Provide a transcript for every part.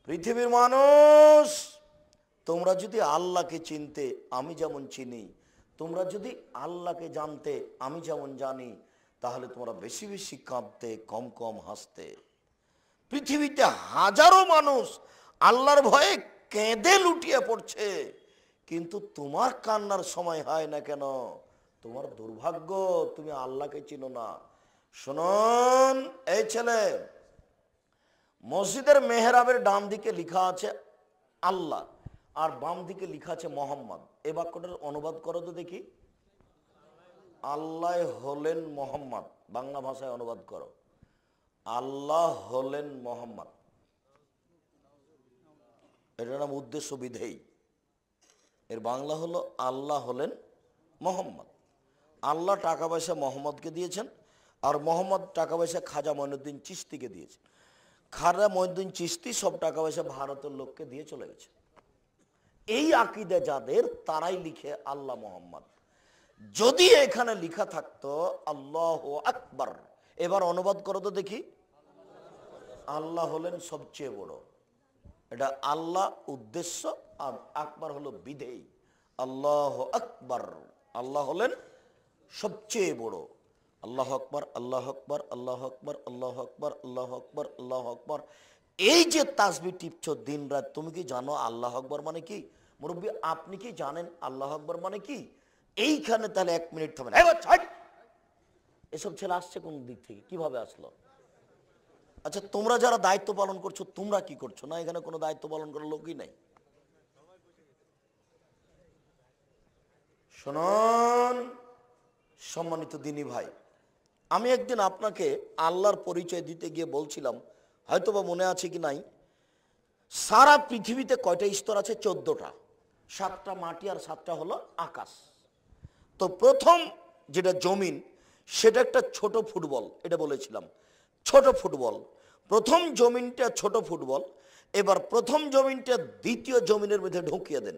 পৃথিবীর মানুষ, তোমরা যদি আল্লাহকে চিনতে আমি যেমন চিনি, তোমরা যদি আল্লাহকে জানতে আমি যেমন জানি, তাহলে তোমরা বেশি বেশি কাঁদতে, কম কম হাসতে। পৃথিবীতে হাজারো মানুষ আল্লাহর ভয়ে কেঁদে লুটিয়ে পড়ছে, কিন্তু তোমার কান্নার সময় হয় না কেন? তোমার দুর্ভাগ্য, তুমি আল্লাহকে চিনো না। শুনুন এই ছেলে, মসজিদের মেহরাবের ডান দিকে লেখা আছে আল্লাহ আর বাম দিকে লেখা আছে মোহাম্মদ। এই বাক্যটার অনুবাদ করো তো দেখি। আল্লাহ হলেন মোহাম্মদ, বাংলা ভাষায় অনুবাদ করো। আল্লাহ হলেন মোহাম্মদ, এটার নাম উদ্দেশ্য বিধেয়। এর বাংলা হলো আল্লাহ হলেন মোহাম্মদ। আল্লাহ টাকা পয়সা মোহাম্মদকে দিয়েছেন, আর মোহাম্মদ টাকা পয়সা খাজা মঈনুদ্দিন চিশতিকে দিয়েছেন। খাজা মঈনুদ্দিন চিশতি সব টাকা পয়সা ভারতের লোককে দিয়ে চলে গেছে। এই আকীদা যাদের, তারাই লিখে আল্লাহ মোহাম্মদ। যদি এখানে লেখা থাকতো আল্লাহু আকবার, এবার অনুবাদ করো তো দেখি। আল্লাহ হলেন সবচেয়ে বড়, এটা আল্লাহ উদ্দেশ্য, আর আকবার হলো বিধেয়। আল্লাহ আকবার, আল্লাহ হলেন সবচেয়ে বড়। আল্লাহ আকবার, আল্লাহ আকবার, আল্লাহ আকবার, আল্লাহ আকবার, আল্লাহ আকবার, আল্লাহ আকবার। এই যে তাসবিহ টিপছো দিন রাত, তুমি কি জানো আল্লাহ আকবার মানে কি? মুরব্বী, আপনি কি জানেন আল্লাহ আকবার মানে কি? এইখানে তাহলে 1 মিনিট থামেন। এসব ছেলে আসছে কোন দিক থেকে, কিভাবে আসলো? আচ্ছা, তোমরা যারা দায়িত্ব পালন করছো, তোমরা কি করছো? না, এখানে কোনো দায়িত্ব পালন করার লোকই নাই। শুনুন সম্মানিত দিনী ভাই, আমি একদিন আপনাকে আল্লাহর পরিচয় দিতে গিয়ে বলছিলাম, হয়তোবা মনে আছে কি নাই, সারা পৃথিবীতে কয়টা স্তর আছে? 14টা। 7টা মাটি আর 7টা হলো আকাশ। তো প্রথম যেটা জমিন, সেটা একটা ছোট ফুটবল, এটা বলেছিলাম, ছোট ফুটবল। প্রথম জমিনটা ছোট ফুটবল। এবার প্রথম জমিনটা দ্বিতীয় জমিনের মধ্যে ঢুকিয়ে দেন,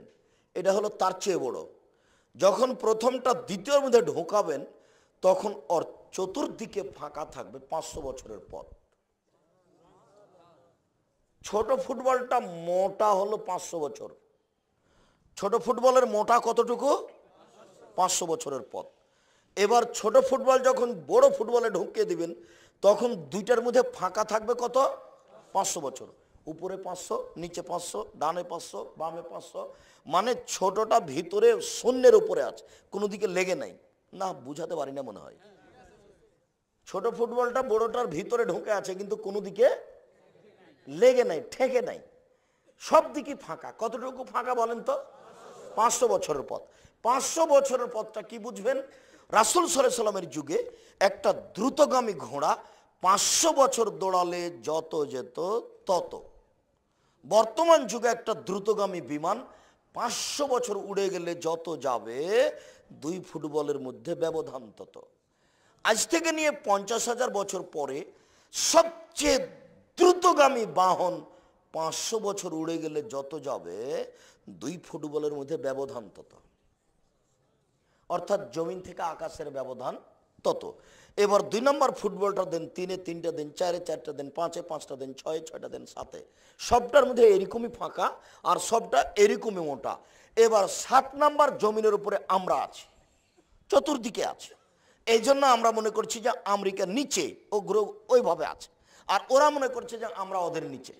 এটা হলো তার চেয়ে বড়। যখন প্রথমটা দ্বিতীয়র মধ্যে ঢোকাবেন, তখন ওর চতুর্দিকে ফাঁকা থাকবে 500 বছরের পথ। ছোট ফুটবলটা মোটা হলো 500 বছর। ছোট ফুটবলের মোটা কতটুকু? 500 বছরের পথ। এবার ছোট ফুটবল যখন বড় ফুটবলে ঢুকিয়ে দিবেন, তখন দুইটার মধ্যে ফাঁকা থাকবে কত? 500 বছর। উপরে 500, নিচে 500, ডানে 500, বামে 500। মানে ছোটটা ভিতরে শূন্যের উপরে আছে, কোনো দিকে লেগে নাই। না, বুঝাতে পারি না মনে হয়। ছোট ফুটবলটা বড়টার ভিতরে ঢুকে আছে, কিন্তু কোনো দিকে লেগে নাই, ঠেকে নাই, সব দিকে ফাঁকা। কতটুকু ফাঁকা বলেন তো? 500 বছরের পথ। 500 বছরের পথটা কি বুঝবেন? রাসূল সাল্লাল্লাহু আলাইহি সাল্লামের যুগে একটা দ্রুতগামী ঘোড়া 500 বছর দৌড়ালে যত যেত তত। বর্তমান যুগে একটা দ্রুতগামী বিমান 500 বছর উড়ে গেলে যত যাবে, 2 ফুটবলের মধ্যে ব্যবধান তত। আজ থেকে নিয়ে 50,000 বছর পরে সবচেয়ে দ্রুতগামী বাহন 500 বছর উড়ে গেলে যত যাবে, 2 ফুটবলের মধ্যে ব্যবধান তত। অর্থাৎ জমিন থেকে আকাশের ব্যবধান তত। এবার 2 নম্বর ফুটবলটা দেন, 3-এ 3টা দেন, 4-এ 4টা দেন, 5-এ 5টা দেন, 6-এ 6টা দেন, 7-এ। সবটার মধ্যে এরকমই ফাঁকা, আর সবটা এরকমই মোটা। এবার 7 নম্বর জমিনের উপরে আমরা আছি, চতুর্দিকে আছে। এই জন্য আমরা মনে করছি যে আমেরিকার নিচে ও গ্রহ ওইভাবে আছে, আর ওরা মনে করছে যে আমরা ওদের নিচে।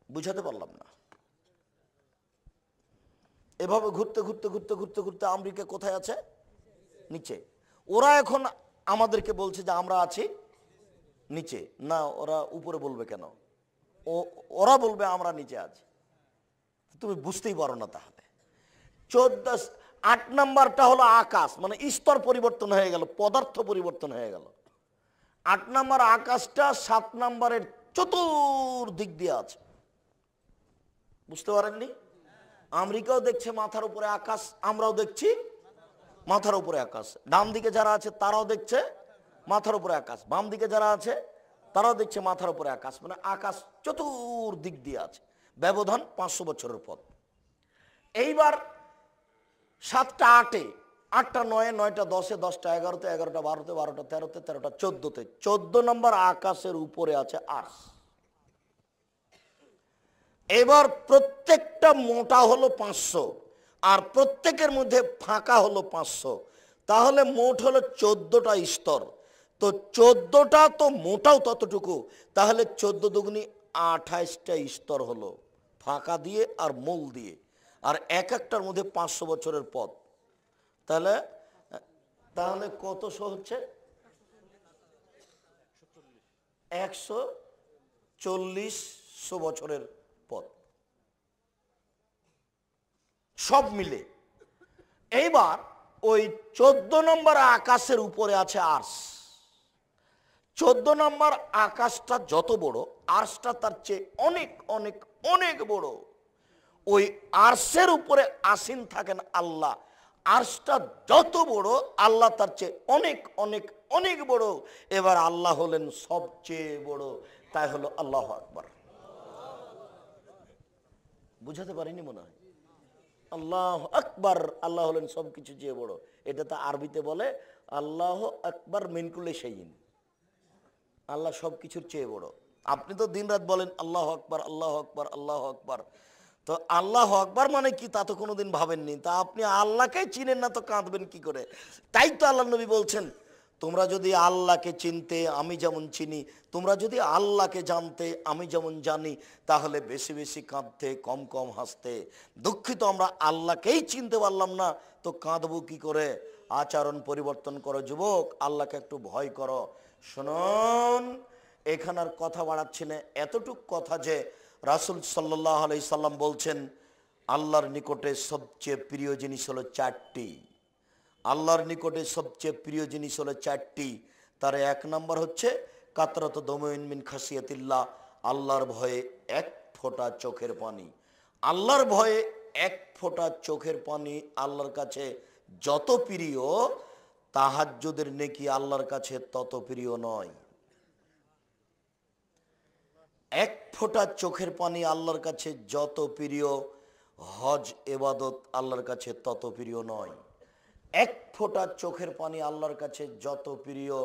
বুঝাতে পারলাম না? এভাবে ঘুরতে ঘুরতে ঘুরতে ঘুরতে ঘুরতে আমেরিকা কোথায় আছে? নিচে। ওরা এখন আমাদেরকে বলছে যে আমরা আছি নিচে। না, ওরা উপরে বলবে কেন? ওরা বলবে আমরা নিচে আছি। তুমি বুঝতেই পারো না। তাহলে 8 নাম্বারটা হলো আকাশ, মানে স্তর পরিবর্তন হয়ে গেল, পদার্থ পরিবর্তন হয়ে গেল। 8 নাম্বার আকাশটা 7 নাম্বারের চতুর্দিক দিয়ে আছে। বুঝতে পারেননি? আমেরিকাও দেখছে মাথার উপরে আকাশ, আমরাও দেখছি মাথার উপরে আকাশ। ডান দিকে যারা আছে তারাও দেখছে মাথার উপরে আকাশ, বাম দিকে যারা আছে তারাও দেখছে মাথার উপরে আকাশ। মানে আকাশ চতুর্দিক দিয়ে আছে, ব্যবধান 500 বছরের পথ। এইবার 7টা 8-এ, 8টা 9-এ, 9টা 10-এ, 10টা 11-তে, 11টা 12-তে, 12টা 13-তে, 13টা 14-তে। 14 নম্বর আকাশের উপরে আছে আরশ। এবার প্রত্যেকটা মোটা হলো 500, আর প্রত্যেকের মধ্যে ফাঁকা হলো 500, তাহলে মোট হলো 14টা স্তর। তো 14টা তো মোটাও ততটুকু, তাহলে 14 দুগুনি 28টা স্তর হলো, ফাঁকা দিয়ে আর মূল দিয়ে, আর এক একটার মধ্যে 500 বছরের পথ। তাহলে তাহলে কতশো হচ্ছে? 140 বছরের পথ সব মিলে। এইবার ওই 14 নম্বর আকাশের উপরে আছে আরশ। 14 নম্বর আকাশটা যত বড়, আরশটা তার চেয়ে অনেক অনেক অনেক বড়। ওই আরশের উপরে আসীন থাকেন আল্লাহ। আরশটা যত বড়, আল্লাহ তার চেয়ে অনেক অনেক অনেক বড়। এবার আল্লাহ হলেন সবচেয়ে বড়, তাই হলো আল্লাহু আকবার। বুঝাতে পারিনি মনে হয়? আল্লাহ আকবার, আল্লাহ হলেন সবকিছু চেয়ে বড়। এটা তো আরবিতে বলে আল্লাহ আকবার মিন কুল্লি শাইইন, আল্লাহ সবকিছুর চেয়ে বড়। আপনি তো দিনরাত বলেন আল্লাহ আকবার আল্লাহ আকবার আল্লাহ আকবার, তো আল্লাহ আকবার মানে কি তা তো কোনোদিন ভাবেননি। তা আপনি আল্লাহকে চিনেন না তো কাঁদবেন কি করে? তাই তো আল্লাহ নবী বলছেন, তোমরা যদি আল্লাহকে চিনতে আমি যেমন চিনি, তোমরা যদি আল্লাহকে জানতে আমি যেমন জানি, তাহলে বেশি বেশি কাঁদতে, কম কম হাসতে। দুঃখিত, আমরা আল্লাহকেই চিনতে পারলাম না, তো কাঁদবো কি করে? আচরণ পরিবর্তন করো যুবক, আল্লাহকে একটু ভয় করো। শুনুন, এখানে আর কথা বাড়াচ্ছি না, এতটুক কথা যে রাসূল সাল্লাল্লাহু আলাইহি সাল্লাম বলছেন আল্লাহর নিকটে সবচেয়ে প্রিয় জিনিস হলো 4টি। আল্লাহর নিকটে সবচেয়ে প্রিয় জিনিস হলো 4টি। তার এক নম্বর হচ্ছে কাতরাতু দামিন মিন খাসিয়াতিল্লাহ, আল্লাহর ভয়ে এক ফোঁটা চোখের পানি। আল্লাহর ভয়ে এক ফোঁটা চোখের পানি আল্লাহর কাছে যত প্রিয়, তাহাজ্জুদের নেকি আল্লাহর কাছে তত প্রিয় নয়। এক ফোঁটা চোখের পানি আল্লাহর কাছে যত প্রিয়, হজ এবাদত আল্লাহর কাছে তত প্রিয় নয়। এক ফোঁটা চোখের পানি আল্লাহর কাছে যত প্রিয়,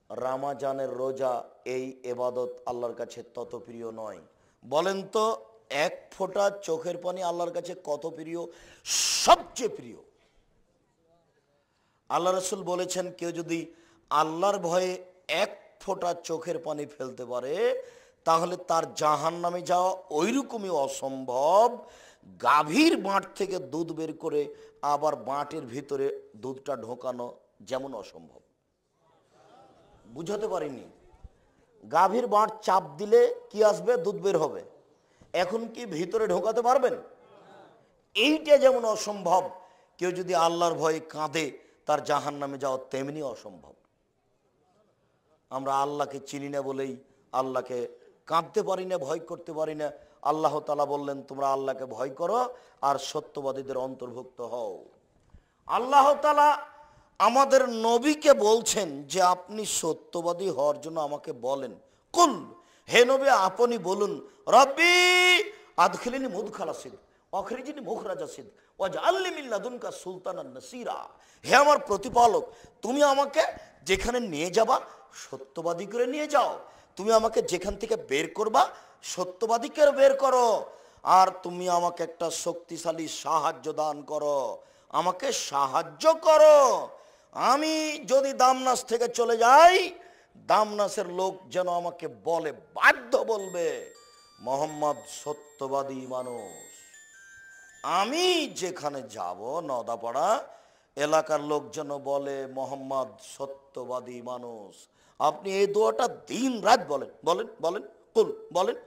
রামাজানের রোজা এই এবাদত আল্লাহর কাছে তত প্রিয় নয়। বলেন তো, এক ফোঁটা চোখের পানি আল্লাহর কাছে কত প্রিয়? সবচেয়ে প্রিয়। আল্লাহ রাসূল বলেছেন, কেউ যদি আল্লাহর ভয়ে এক ফোঁটা চোখের পানি ফেলতে পারে, তাহলে তার জাহান্নামে যাওয়া ওইরকমই অসম্ভব, গাভীর বাঁট থেকে দুধ বের করে আবার বাঁটের ভিতরে দুধটা ঢোকানো যেমন অসম্ভব। বুঝাতে পারিনি? গাভীর বাঁট চাপ দিলে কি আসবে? দুধ বের হবে। এখন কি ভিতরে ঢোকাতে পারবেন? এইটা যেমন অসম্ভব, কেউ যদি আল্লাহর ভয়ে কাঁদে, তার জাহান্নামে যাওয়া তেমনি অসম্ভব। আমরা আল্লাহকে চিনি না বলেই আল্লাহকে কাঁদতে পারি না, ভয় করতে পারি না। আল্লাহ তাআলা বললেন, তোমরা আল্লাহকে ভয় করো আর সত্যবাদীদের অন্তর্ভুক্ত হও। আল্লাহ তাআলা আমাদের নবীকে বলছেন যে আপনি সত্যবাদী হওয়ার জন্য আমাকে বলেন। কুল, হে নবী আপনি বলুন, রব্বি আদখিলনি মুদখালা সিদক আখরিজনি মুখরাজা সিদক ওয়াজআলনি মিন লাদুনকা সুলতানান নাসিরা। হে আমার প্রতিপালক, তুমি আমাকে যেখানে নিয়ে যাবা সত্যবাদী করে নিয়ে যাও, তুমি আমাকে যেখান থেকে বের করবা সত্যবাদী করে বের করো, আর তুমি আমাকে একটা শক্তিশালী সাহায্য দান করো, আমাকে সাহায্য করো। আমি যদি দামনাস থেকে চলে যাই, দামনাসের লোক যেন আমাকে বলে, বাধ্য বলবে, মোহাম্মদ সত্যবাদী মানুষ। আমি যেখানে যাব নদাপাড়া এলাকার লোক যেন বলে, মোহাম্মদ সত্যবাদী মানুষ। আপনি এই দোয়াটা দিন রাত বলেন বলেন বলেন কুল বলেন,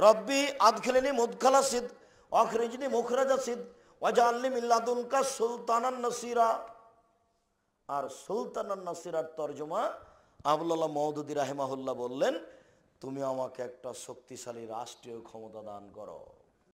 রব্বি আদখিলনি মুদখালা সিদক আখরিজনি মুখরাজা সিদক ওয়াজআলনি মিন লাদুনকা সুলতানান নাসিরা। আর সুলতানান নাসিরার তরজমা আবুল মওদুদী রাহিমাহুল্লাহ বললেন, তুমি আমাকে একটা শক্তিশালী রাষ্ট্রীয় ক্ষমতা দান করো।